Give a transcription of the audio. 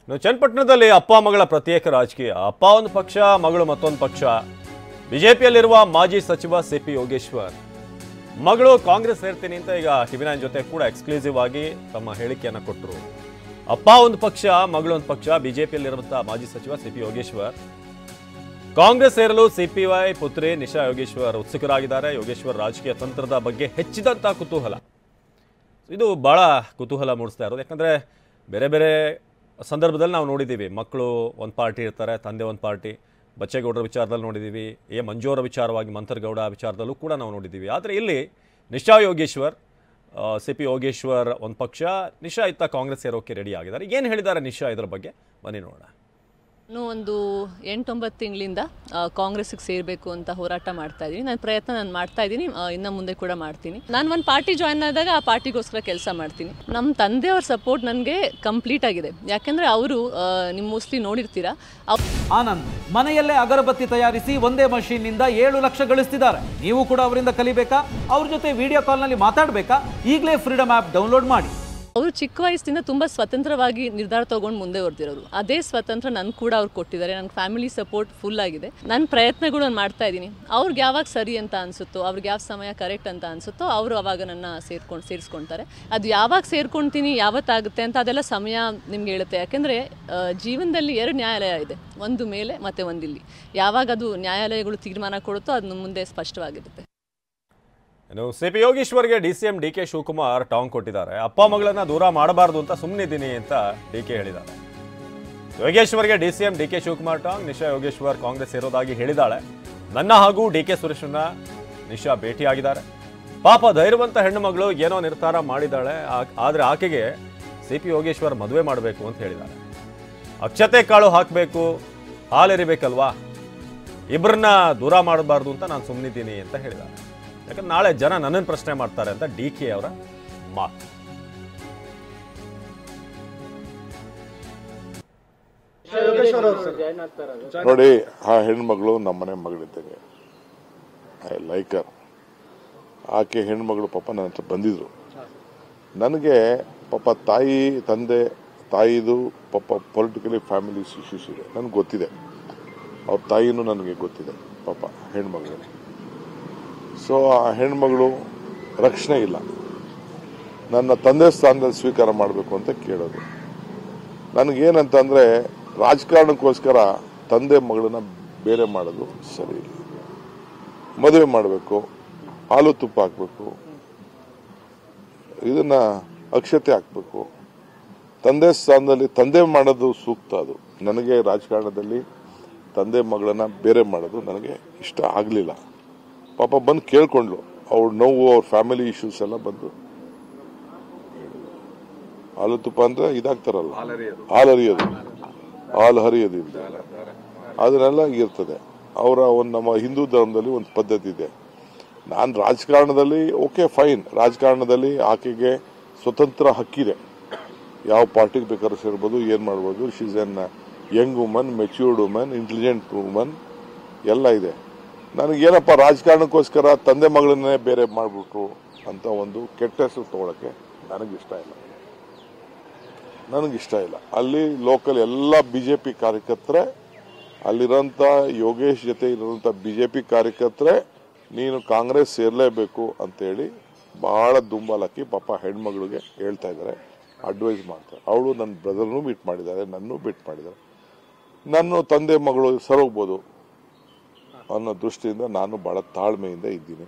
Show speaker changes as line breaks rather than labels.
ಚನ್ನಪಟ್ಟಣದಲ್ಲಿ ಅಪ್ಪ ಮಗಳ ಪ್ರತ್ಯೇಕ ರಾಜಕೀಯ. ಅಪ್ಪ ಒಂದು ಪಕ್ಷ, ಮಗಳು ಮತ್ತೊಂದು ಪಕ್ಷ. ಬಿಜೆಪಿಯಲ್ಲಿರುವ ಮಾಜಿ ಸಚಿವ ಸಿಪಿ ಯೋಗೇಶ್ವರ್ ಮಗಳು ಕಾಂಗ್ರೆಸ್ ಸೇರ್ತೀನಿ ಅಂತ ಈಗ ಟಿವಿ9 ಜೊತೆ ಕೂಡ ಎಕ್ಸ್ಕ್ಲೂಸಿವ್ ಆಗಿ ತಮ್ಮ ಹೇಳಿಕೆಯನ್ನು ಕೊಟ್ಟರು. ಅಪ್ಪ ಒಂದು ಪಕ್ಷ, ಮಗಳು ಒಂದು ಪಕ್ಷ. ಬಿಜೆಪಿಯಲ್ಲಿರುವಂತಹ ಮಾಜಿ ಸಚಿವ ಸಿಪಿ ಯೋಗೇಶ್ವರ್ ಕಾಂಗ್ರೆಸ್ ಸೇರಲು ಸಿಪಿವೈ ಪುತ್ರಿ ನಿಶಾ ಯೋಗೇಶ್ವರ್ ಉತ್ಸುಕರಾಗಿದ್ದಾರೆ. ಯೋಗೇಶ್ವರ್ ರಾಜಕೀಯ ತಂತ್ರದ ಬಗ್ಗೆ ಹೆಚ್ಚಿದಂತ ಕುತೂಹಲ, ಇದು ಬಹಳ ಕುತೂಹಲ ಮೂಡಿಸ್ತಾ ಇರೋದು. ಯಾಕಂದ್ರೆ ಬೇರೆ ಬೇರೆ ಸಂದರ್ಭದಲ್ಲಿ ನಾವು ನೋಡಿದ್ದೀವಿ, ಮಕ್ಕಳು ಒಂದು ಪಾರ್ಟಿ ಇರ್ತಾರೆ, ತಂದೆ ಒಂದು ಪಾರ್ಟಿ. ಬಚ್ಚೇಗೌಡರ ವಿಚಾರದಲ್ಲಿ ನೋಡಿದ್ದೀವಿ, ಮಂಜುವರ ವಿಚಾರವಾಗಿ ಮಂಥರ್ಗೌಡ ವಿಚಾರದಲ್ಲೂ ಕೂಡ ನಾವು ನೋಡಿದ್ದೀವಿ. ಆದರೆ ಇಲ್ಲಿ ನಿಶಾ ಯೋಗೇಶ್ವರ್, ಸಿಪಿ ಯೋಗೇಶ್ವರ್ ಒಂದು ಪಕ್ಷ, ನಿಶಾ ಇತ್ತ ಕಾಂಗ್ರೆಸ್ ಸೇರೋಕೆ ರೆಡಿ ಆಗಿದ್ದಾರೆ. ಏನು ಹೇಳಿದ್ದಾರೆ ನಿಶಾ ಇದರ ಬಗ್ಗೆ ಬನ್ನಿ ನೋಡೋಣ.
ನಾನು ಒಂದು 8-9 ತಿಂಗಳಿಂದ ಕಾಂಗ್ರೆಸ್ಗೆ ಸೇರಬೇಕು ಅಂತ ಹೋರಾಟ ಮಾಡ್ತಾ ಇದ್ದೀನಿ. ನನ್ನ ಪ್ರಯತ್ನ ನಾನು ಮಾಡ್ತಾ ಇದ್ದೀನಿ, ಇನ್ನು ಮುಂದೆ ಕೂಡ ಮಾಡ್ತೀನಿ. ನಾನು ಒಂದು ಪಾರ್ಟಿ ಜಾಯ್ನ್ ಆದಾಗ ಆ ಪಾರ್ಟಿಗೋಸ್ಕರ ಕೆಲಸ ಮಾಡ್ತೀನಿ. ನಮ್ಮ ತಂದೆಯವ್ರ ಸಪೋರ್ಟ್ ನನಗೆ ಕಂಪ್ಲೀಟ್ ಆಗಿದೆ. ಯಾಕೆಂದರೆ ಅವರು ನೀವು ಮೋಸ್ಟ್ಲಿ ನೋಡಿರ್ತೀರಾ,
ಆನಂದ್ ಮನೆಯಲ್ಲೇ ಅಗರಬತ್ತಿ ತಯಾರಿಸಿ ಒಂದೇ ಮಷೀನ್ನಿಂದ 7 ಲಕ್ಷ ಗಳಿಸ್ತಿದ್ದಾರೆ. ನೀವು ಕೂಡ ಅವರಿಂದ ಕಲಿಬೇಕಾ? ಅವ್ರ ಜೊತೆ ವಿಡಿಯೋ ಕಾಲ್ನಲ್ಲಿ ಮಾತಾಡಬೇಕಾ? ಈಗಲೇ ಫ್ರೀಡಮ್ ಆ್ಯಪ್ ಡೌನ್ಲೋಡ್ ಮಾಡಿ.
ಅವರು ಚಿಕ್ಕ ವಯಸ್ಸಿಂದ ತುಂಬ ಸ್ವತಂತ್ರವಾಗಿ ನಿರ್ಧಾರ ತೊಗೊಂಡು ಮುಂದೆ ಹೊರದಿರೋರು. ಅದೇ ಸ್ವತಂತ್ರ ನನಗೆ ಕೂಡ ಅವ್ರು ಕೊಟ್ಟಿದ್ದಾರೆ. ನನ್ನ ಫ್ಯಾಮಿಲಿ ಸಪೋರ್ಟ್ ಫುಲ್ ಆಗಿದೆ. ನನ್ನ ಪ್ರಯತ್ನಗಳು ನಾನು ಮಾಡ್ತಾ ಇದ್ದೀನಿ. ಅವ್ರಿಗೆ ಯಾವಾಗ ಸರಿ ಅಂತ ಅನಿಸುತ್ತೋ, ಅವ್ರಿಗೆ ಯಾವ ಸಮಯ ಕರೆಕ್ಟ್ ಅಂತ ಅನಿಸುತ್ತೋ ಅವರು ಅವಾಗ ನನ್ನ ಸೇರಿಸ್ಕೊಳ್ತಾರೆ. ಅದು ಯಾವಾಗ ಸೇರ್ಕೊಳ್ತೀನಿ, ಯಾವತ್ತಾಗುತ್ತೆ ಅಂತ ಅದೆಲ್ಲ ಸಮಯ ನಿಮ್ಗೆ ಹೇಳುತ್ತೆ. ಯಾಕೆಂದರೆ ಜೀವನದಲ್ಲಿ 2 ನ್ಯಾಯಾಲಯ ಇದೆ, ಒಂದು ಮೇಲೆ ಮತ್ತು ಒಂದಿಲ್ಲಿ. ಯಾವಾಗ ಅದು ನ್ಯಾಯಾಲಯಗಳು ತೀರ್ಮಾನ ಕೊಡುತ್ತೋ ಅದು ಮುಂದೆ ಸ್ಪಷ್ಟವಾಗಿರುತ್ತೆ.
ಸಿಪಿ ಯೋಗೇಶ್ವರ್ಗೆ ಡಿಸಿಎಂ ಡಿಕೆ ಶಿವಕುಮಾರ್ ಟಾಂಗ್ ಕೊಟ್ಟಿದ್ದಾರೆ. ಅಪ್ಪ ಮಗಳನ್ನ ದೂರ ಮಾಡಬಾರ್ದು ಅಂತ ಸುಮ್ಮನಿದ್ದೀನಿ ಅಂತ ಡಿಕೆ ಹೇಳಿದ್ದಾರೆ. ಯೋಗೇಶ್ವರ್ಗೆ ಡಿಸಿಎಂ ಡಿಕೆ ಶಿವಕುಮಾರ್ ಟಾಂಗ್. ನಿಶಾ ಯೋಗೇಶ್ವರ್ ಕಾಂಗ್ರೆಸ್ ಸೇರೋದಾಗಿ ಹೇಳಿದ್ದಾಳೆ. ನನ್ನ ಹಾಗೂ ಡಿಕೆ ಸುರೇಶನ್ನ ನಿಶಾ ಭೇಟಿಯಾಗಿದ್ದಾರೆ. ಪಾಪ ಧೈರ್ಯವಂತ ಹೆಣ್ಣು ಮಗಳು ಏನೋ ನಿರ್ಧಾರ ಮಾಡಿದ್ದಾಳೆ, ಆದರೆ ಆಕೆಗೆ ಸಿಪಿ ಯೋಗೇಶ್ವರ್ ಮದುವೆ ಮಾಡಬೇಕು ಅಂತ ಹೇಳಿದ್ದಾರೆ. ಅಕ್ಷತೆ ಕಾಳು ಹಾಕಬೇಕು, ಹಾಲೆರಿಬೇಕಲ್ವಾ, ಇಬ್ಬರನ್ನ ದೂರ ಮಾಡಬಾರ್ದು ಅಂತ ನಾನು ಸುಮ್ಮನಿದ್ದೀನಿ ಅಂತ ಹೇಳಿದ್ದಾರೆ. ಯಾಕಂದ್ರೆ ನಾಳೆ ಜನ ನನ್ನನ್ನು ಪ್ರಶ್ನೆ ಮಾಡ್ತಾರೆ ಅಂತ ಡಿಕೆ ಅವರ ಮಾತು.
ನೋಡಿ, ಆ ಹೆಣ್ಮಗಳು ನಮ್ಮನೆ ಮಗಳಿದ್ದಂಗೆ. I like her. ಆಕೆ ಹೆಣ್ಮಗಳು ಪಾಪ ನನ್ನ ಹತ್ರ ಬಂದಿದ್ರು. ನನಗೆ ಪಾಪ ತಾಯಿದು ಪಾಪ ಪೊಲಿಟಿಕಲಿ ಫ್ಯಾಮಿಲಿ ಇಶ್ಯೂಸ್ ಇದೆ, ನನಗೆ ಗೊತ್ತಿದೆ. ಅವ್ರ ತಾಯಿನೂ ನನಗೆ ಗೊತ್ತಿದೆ ಪಾಪ ಹೆಣ್ಮಗಳು. ಸೊ ಆ ಹೆಣ್ಮಗಳು ರಕ್ಷಣೆ ಇಲ್ಲ. ನನ್ನ ತಂದೆ ಸ್ಥಾನದಲ್ಲಿ ಸ್ವೀಕಾರ ಮಾಡಬೇಕು ಅಂತ ಕೇಳೋದು. ನನಗೇನಂತಂದ್ರೆ, ರಾಜಕಾರಣಕ್ಕೋಸ್ಕರ ತಂದೆ ಮಗಳನ್ನ ಬೇರೆ ಮಾಡೋದು ಸರಿ ಇಲ್ಲ. ಮದುವೆ ಮಾಡಬೇಕು, ಹಾಲು ತುಪ್ಪ ಹಾಕಬೇಕು, ಇದನ್ನ ಅಕ್ಷತೆ ಹಾಕಬೇಕು. ತಂದೆ ಸ್ಥಾನದಲ್ಲಿ ತಂದೆ ಮಾಡೋದು ಸೂಕ್ತ. ಅದು ನನಗೆ ರಾಜಕಾರಣದಲ್ಲಿ ತಂದೆ ಮಗಳನ್ನ ಬೇರೆ ಮಾಡೋದು ನನಗೆ ಇಷ್ಟ ಆಗಲಿಲ್ಲ. ಪಾಪ ಬಂದು ಕೇಳ್ಕೊಂಡ್ಲು, ಅವ್ರ ನೋವು, ಅವ್ರ ಫ್ಯಾಮಿಲಿ ಇಶ್ಯೂಸ್ ಎಲ್ಲ ಬಂದು. ಹಾಲು ತುಪ್ಪ ಅಂದ್ರೆ ಇದಾಗ್ತಾರಲ್ಲ, ಹಾಲು ಹರಿಯೋದು ಇಲ್ಲ, ಅದನ್ನೆಲ್ಲ ಇರ್ತದೆ. ಅವರ ನಮ್ಮ ಹಿಂದೂ ಧರ್ಮದಲ್ಲಿ ಒಂದು ಪದ್ಧತಿ ಇದೆ. ನಾನು ರಾಜಕಾರಣದಲ್ಲಿ ಓಕೆ ಫೈನ್, ರಾಜಕಾರಣದಲ್ಲಿ ಆಕೆಗೆ ಸ್ವತಂತ್ರ ಹಕ್ಕಿದೆ. ಯಾವ ಪಾರ್ಟಿಗೆ ಬೇಕಾದ್ರೂ ಸೇರ್ಬೋದು, ಏನ್ ಮಾಡ್ಬೋದು. She is N Young woman, matured woman, intelligent woman ಎಲ್ಲ ಇದೆ. ನನಗೇನಪ್ಪ, ರಾಜಕಾರಣಕ್ಕೋಸ್ಕರ ತಂದೆ ಮಗಳನ್ನೇ ಬೇರೆ ಮಾಡ್ಬಿಟ್ರು ಅಂತ ಒಂದು ಕೆಟ್ಟ ಹೆಸರು ತಗೊಳಕ್ಕೆ ನನಗಿಷ್ಟ ಇಲ್ಲ. ಅಲ್ಲಿ ಲೋಕಲ್ ಎಲ್ಲ ಬಿಜೆಪಿ ಕಾರ್ಯಕರ್ತರೆ, ಅಲ್ಲಿರೋಂಥ ಯೋಗೇಶ್ ಜೊತೆ ಇರೋಂಥ ಬಿಜೆಪಿ ಕಾರ್ಯಕರ್ತರೆ ನೀನು ಕಾಂಗ್ರೆಸ್ ಸೇರ್ಲೇಬೇಕು ಅಂತೇಳಿ ಬಹಳ ದುಂಬಾಲಕ್ಕಿ ಪಾಪ ಹೆಣ್ಮಗಳಿಗೆ ಹೇಳ್ತಾ ಇದ್ದಾರೆ, ಅಡ್ವೈಸ್ ಮಾಡ್ತಾರೆ. ಅವಳು ನನ್ನ ಬ್ರದರ್ನೂ ಮೀಟ್ ಮಾಡಿದ್ದಾರೆ, ನನ್ನೂ ಮೀಟ್ ಮಾಡಿದ್ದಾರೆ. ನನ್ನ ತಂದೆ ಮಗಳು ಸರೋಗ್ಬೋದು ಅನ್ನೋ ದೃಷ್ಟಿಯಿಂದ ನಾನು ಬಹಳ ತಾಳ್ಮೆಯಿಂದ ಇದ್ದೀನಿ.